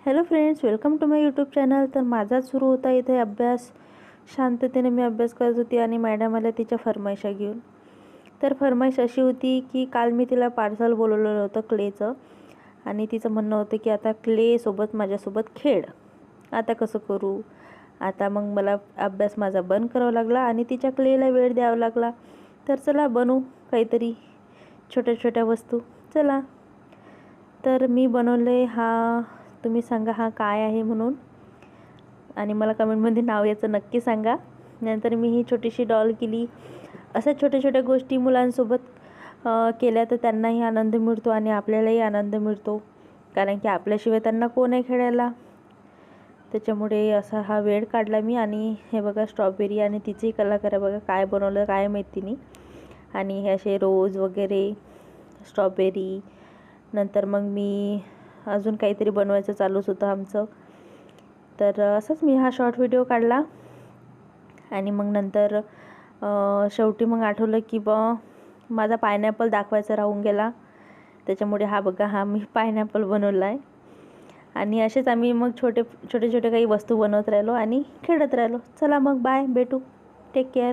Hello friends, welcome to my YouTube channel. तर माझा सुरू होता इथे अभ्यास. शांततेने मी अभ्यास करत होती आणि मॅडम आल्या तिच्या फरमाईशा घेऊन. तर फरमाईश अशी होती की काल मी तिला पार्सल बोलवलेलं होतं क्लेचं, आणि तिचं म्हणणं होतं की आता क्लेसोबत माझ्यासोबत खेळ. आता कसं करू? आता मग मला अभ्यास माझा बंद करावा लागला आणि तिच्या क्लेला वेळ द्यावा लागला. तर चला बनवू काहीतरी छोट्या छोट्या वस्तू. चला, तर मी बनवले हा. तुम्ही सांगा हा काय आहे म्हणून, आणि मला कमेंटमध्ये नाव याचं नक्की सांगा. नंतर मी ही छोटीशी डॉल केली. अशा छोट्या छोट्या गोष्टी मुलांसोबत केल्या तर त्यांनाही आनंद मिळतो आणि आपल्यालाही आनंद मिळतो, कारण की आपल्याशिवाय त्यांना कोण आहे खेळायला. त्याच्यामुळे असा हा वेळ काढला मी. आणि हे बघा स्ट्रॉबेरी, आणि तिचेही कलाकार बघा काय बनवलं काय माहिती नाही. आणि हे असे रोज वगैरे स्ट्रॉबेरी. नंतर मग मी अजून काहीतरी बनवायचं चालूच होतं आमचं. तर असंच मी हा शॉर्ट व्हिडिओ काढला. आणि मग नंतर शेवटी मग आठवलं की माझा पायनॅपल दाखवायचा राहून गेला. त्याच्यामुळे हा बघा हा मी पायनॅपल बनवला आहे. आणि असेच आम्ही मग छोटे छोटे काही वस्तू बनवत राहिलो आणि खेळत राहिलो. चला मग बाय, भेटू, टेक केअर.